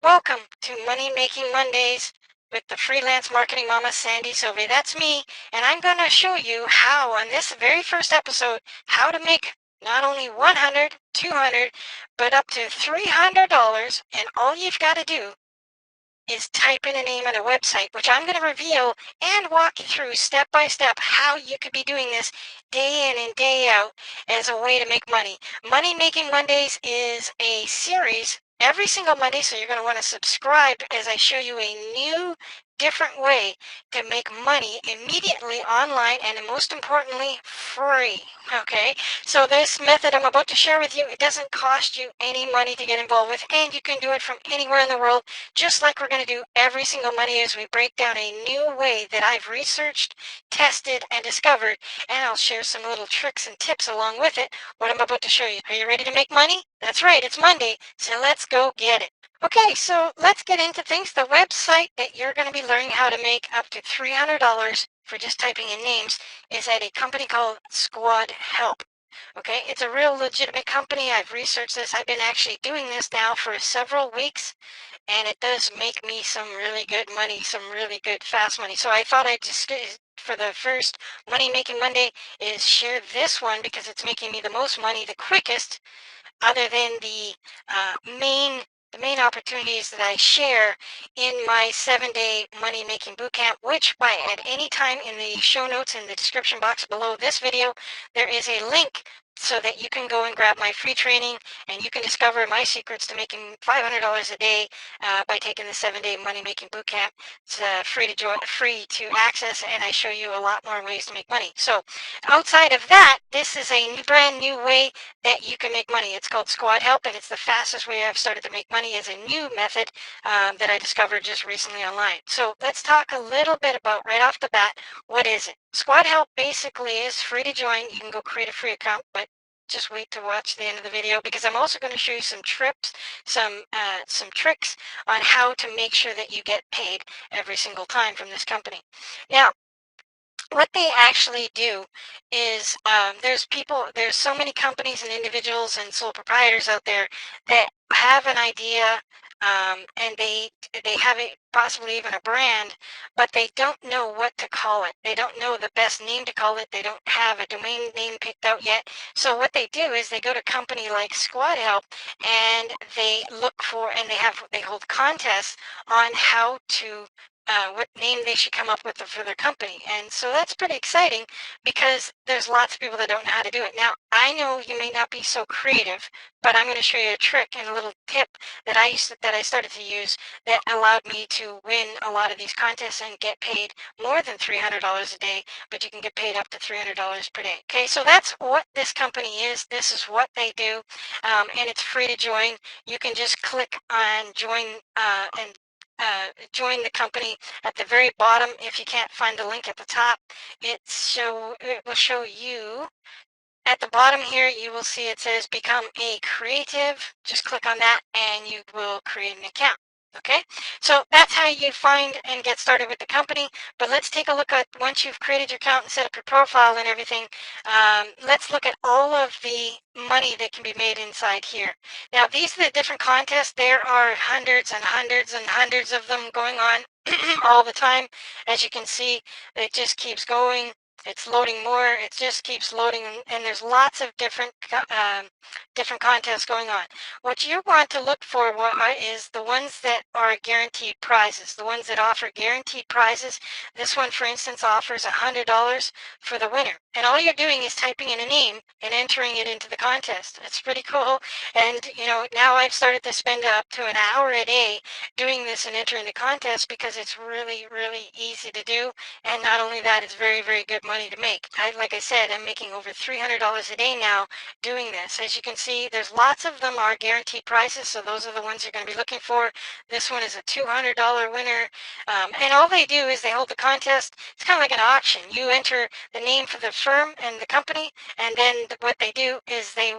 Welcome to Money Making Mondays with the freelance marketing mama Sandy Sylvie. That's me, and I'm going to show you how on this very first episode how to make not only 100, 200, but up to $300, and all you've got to do is type in a name on a website, which I'm going to reveal and walk you through step by step how you could be doing this day in and day out as a way to make money. Money Making Mondays is a series every single Monday, so you're going to want to subscribe as I show you a new, different way to make money immediately online and most importantly, free. Okay, so this method I'm about to share with you, it doesn't cost you any money to get involved with, and you can do it from anywhere in the world, just like we're going to do every single Monday as we break down a new way that I've researched, tested, and discovered, and I'll share some little tricks and tips along with it, what I'm about to show you. Are you ready to make money? That's right, it's Monday, so let's go get it. Okay, so let's get into things. The website that you're going to be learning how to make up to $300 for just typing in names is at a company called Squad Help. Okay, it's a real legitimate company. I've researched this. I've been actually doing this now for several weeks, and it does make me some really good money, some really good fast money. So I thought I'd just, for the first Money Making Monday, is share this one because it's making me the most money the quickest, other than uh, main the main opportunities that I share in my 7-day money making bootcamp, which by at any time in the show notes in the description box below this video, there is a link so that you can go and grab my free training and you can discover my secrets to making $500 a day by taking the 7-day money making bootcamp. It's free to join, free to access, and I show you a lot more ways to make money. So outside of that, this is a brand new way that you can make money. It's called Squad Help, and it's the fastest way I've started to make money as a new method that I discovered just recently online. So let's talk a little bit about right off the bat, what is it? Squad Help basically is free to join. You can go create a free account, but just wait to watch the end of the video because I'm also going to show you some trips, some tricks on how to make sure that you get paid every single time from this company. Now, what they actually do is there's so many companies and individuals and sole proprietors out there that have an idea, and they have it possibly even a brand, but they don't know what to call it. They don't know the best name to call it. They don't have a domain name picked out yet. So what they do is they go to a company like Squad Help and they look for, and they hold contests on how to what name they should come up with for their company. And so that's pretty exciting because there's lots of people that don't know how to do it. Now, I know you may not be so creative, but I'm going to show you a trick and a little tip that I started to use that allowed me to win a lot of these contests and get paid more than $300 a day, but you can get paid up to $300 per day. Okay, so that's what this company is. This is what they do, and it's free to join. You can just click on join and join the company at the very bottom. If you can't find the link at the top, it will show you at the bottom here. You will see it says become a creative. Just click on that and you will create an account. Okay, so that's how you find and get started with the company. But let's take a look at, once you've created your account and set up your profile and everything, let's look at all of the money that can be made inside here. Now, these are the different contests. There are hundreds and hundreds and hundreds of them going on all the time. As you can see, it just keeps going. It's loading more. It just keeps loading, and there's lots of different contests going on. What you want to look for is the ones that are guaranteed prizes, the ones that offer guaranteed prizes. This one, for instance, offers $100 for the winner. And all you're doing is typing in a name and entering it into the contest. It's pretty cool. And, now I've started to spend up to an hour a day doing this and entering the contest because it's really, really easy to do. And not only that, it's very, very good money to make. Like I said, I'm making over $300 a day now doing this. As you can see, there's lots of them are guaranteed prizes, so those are the ones you're going to be looking for. This one is a $200 winner, and all they do is they hold the contest. It's kind of like an auction. You enter the name for the firm and the company, and then what they do is they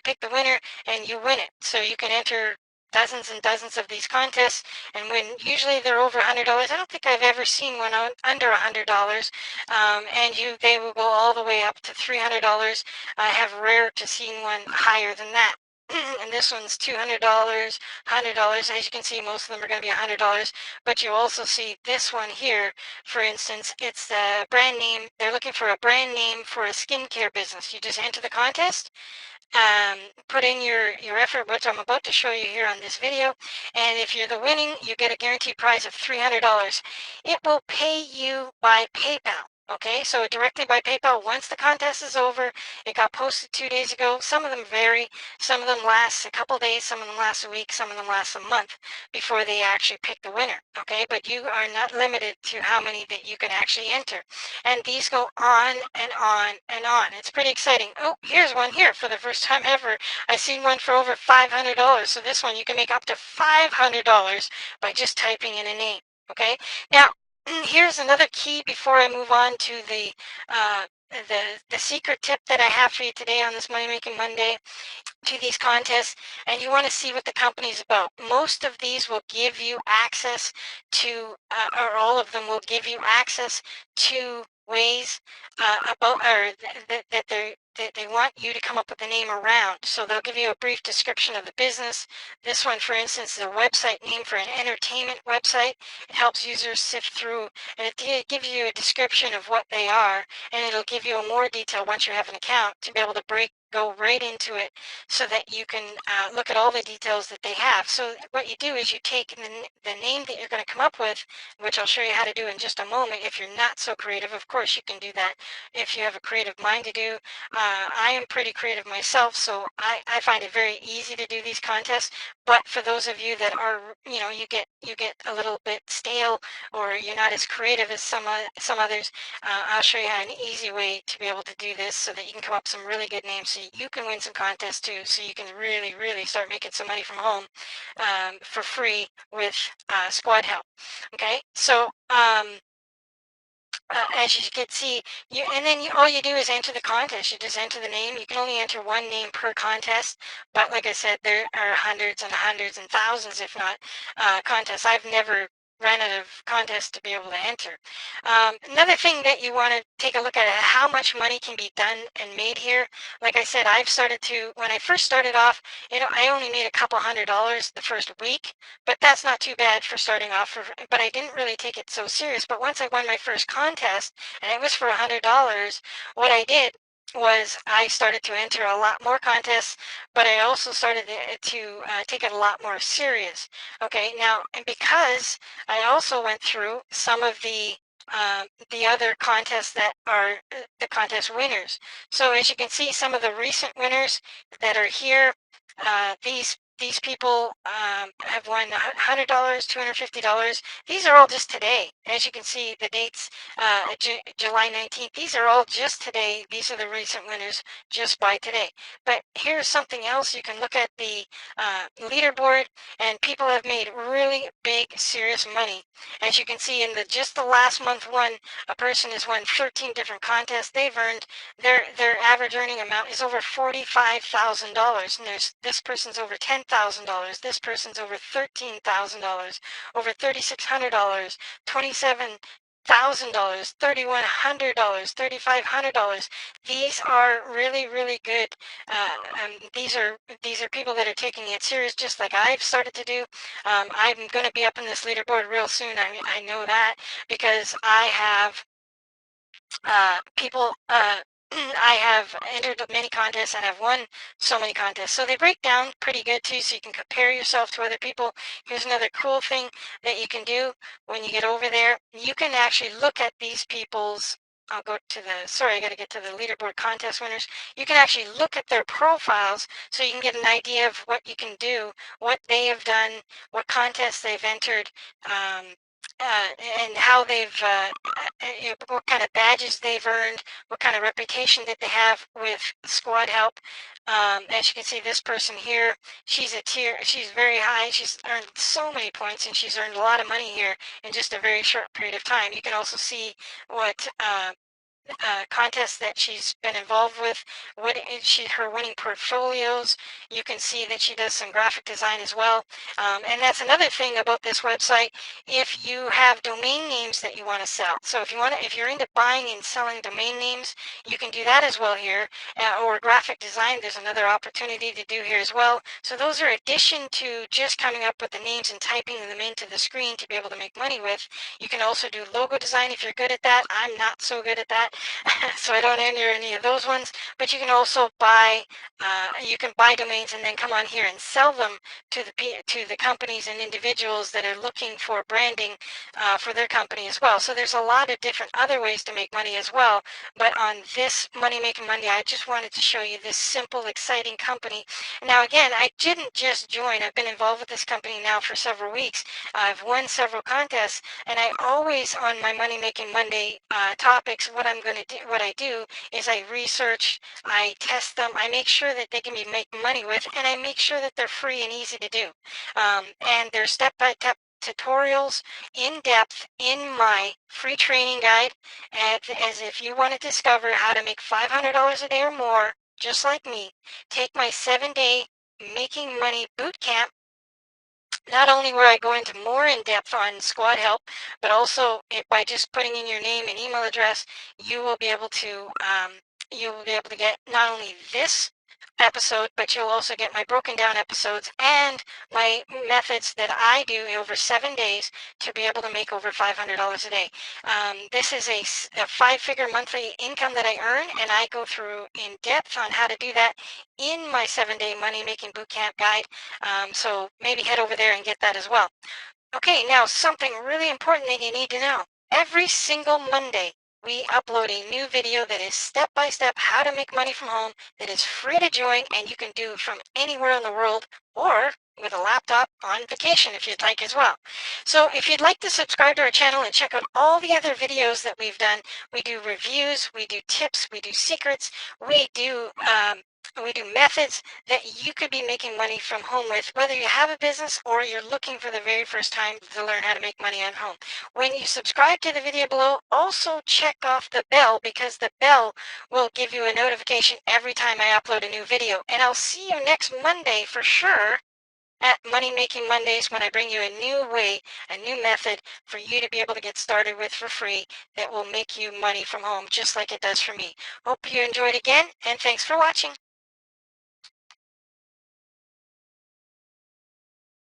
pick the winner and you win it. So you can enter dozens and dozens of these contests, and when usually they're over $100. I don't think I've ever seen one under $100, and they will go all the way up to $300. I have rare to seen one higher than that. and this one's $200, $100. As you can see, most of them are going to be $100, but you also see this one here, for instance, it's the brand name. They're looking for a brand name for a skincare business. You just enter the contest, put in your effort, which I'm about to show you here on this video, and if you're the winning, you get a guaranteed prize of $300. It will pay you by PayPal. Okay, so directly by PayPal. Once the contest is over, it got posted 2 days ago. Some of them vary. Some of them last a couple days, some of them last a week, some of them last a month before they actually pick the winner. Okay, but you are not limited to how many that you can actually enter. And these go on and on and on. It's pretty exciting. Oh, here's one here for the first time ever. I've seen one for over $500. So this one you can make up to $500 by just typing in a name. Okay, now here's another key before I move on to uh, the secret tip that I have for you today on this Money Making Monday to these contests, and you want to see what the company's about. Most of these will give you access to, or all of them will give you access to ways about, or that they want you to come up with a name around. So they'll give you a brief description of the business. This one, for instance, is a website name for an entertainment website. It helps users sift through, and it gives you a description of what they are, and it'll give you a more detail once you have an account to be able to go right into it so that you can look at all the details that they have. So what you do is you take the name that you're going to come up with, which I'll show you how to do in just a moment. If you're not so creative, of course you can do that if you have a creative mind to do. I am pretty creative myself, so I find it very easy to do these contests. But for those of you that are, you get a little bit stale, or you're not as creative as some others, I'll show you an easy way to be able to do this so that you can come up with some really good names so you can win some contests too, so you can really, really start making some money from home for free with Squad Help. Okay, so as you can see, all you do is enter the contest. You just enter the name. You can only enter one name per contest, but like I said, there are hundreds and hundreds and thousands, if not, contests. I've never ran out of contests to be able to enter. Another thing that you want to take a look at how much money can be done and made here. Like I said, when I first started off, I only made a couple $100 the first week, but that's not too bad for starting off. But I didn't really take it so serious. But once I won my first contest, and it was for $100, what I did was I started to enter a lot more contests, but I also started to take it a lot more serious. Okay, now, and because I also went through some of the other contests that are the contest winners. So as you can see, some of the recent winners that are here, these people have won $100, $250. These are all just today. As you can see, the dates, July 19th, these are all just today. These are the recent winners just by today. But here's something else. You can look at the leaderboard, and people have made really big, serious money. As you can see, in just the last month one, a person has won 13 different contests. They've earned, their average earning amount is over $45,000. And this person's over $10,000. This person's over $13,000, over $3,600, $27,000, $3,100, $3,500. These are really, really good. These are people that are taking it serious, just like I've started to do. I'm going to be up in this leaderboard real soon. I know that because I have people. I have entered many contests and I've won so many contests. So they break down pretty good too, so you can compare yourself to other people. Here's another cool thing that you can do when you get over there. You can actually look at these people's, I'll go to sorry, I got to get to the leaderboard contest winners. You can actually look at their profiles so you can get an idea of what you can do, what they have done, what contests they've entered, uh, and how what kind of badges they've earned, what kind of reputation that they have with Squad Help. As you can see, this person here, she's very high. She's earned so many points, and she's earned a lot of money here in just a very short period of time. You can also see what contests that she's been involved with, her winning portfolios. You can see that she does some graphic design as well. And that's another thing about this website. If you have domain names that you want to sell, so if you're into buying and selling domain names, you can do that as well here. Or graphic design, there's another opportunity to do here as well. So those are addition to just coming up with the names and typing them into the screen to be able to make money with. You can also do logo design if you're good at that. I'm not so good at that. So I don't enter any of those ones, but you can also buy domains and then come on here and sell them to the companies and individuals that are looking for branding for their company as well. So there's a lot of different other ways to make money as well. But on this Money Making Monday, I just wanted to show you this simple, exciting company. Now again, I didn't just join. I've been involved with this company now for several weeks. I've won several contests, and I always on my Money Making Monday topics, what I do is I research, I test them, I make sure that they can be making money with, and I make sure that they're free and easy to do. And they're step-by-step tutorials in depth in my free training guide, as if you want to discover how to make $500 a day or more, just like me. Take my 7-day Making Money boot camp. Not only where I go into more in depth on squad help, but also by just putting in your name and email address, you will be able to get not only this episode, but you'll also get my broken down episodes and my methods that I do over 7 days to be able to make over $500 a day. This is a 5-figure monthly income that I earn, and I go through in depth on how to do that in my 7-day money making bootcamp guide. So maybe head over there and get that as well. Okay, now something really important that you need to know. Every single Monday, we upload a new video that is step-by-step how to make money from home, that is free to join, and you can do from anywhere in the world or with a laptop on vacation if you'd like as well. So if you'd like to subscribe to our channel and check out all the other videos that we've done, we do reviews, we do tips, we do secrets, we do methods that you could be making money from home with, whether you have a business or you're looking for the very first time to learn how to make money at home. When you subscribe to the video below, also check off the bell, because the bell will give you a notification every time I upload a new video. And I'll see you next Monday for sure at Money Making Mondays, when I bring you a new way, a new method for you to be able to get started with for free that will make you money from home just like it does for me. Hope you enjoyed again, and thanks for watching.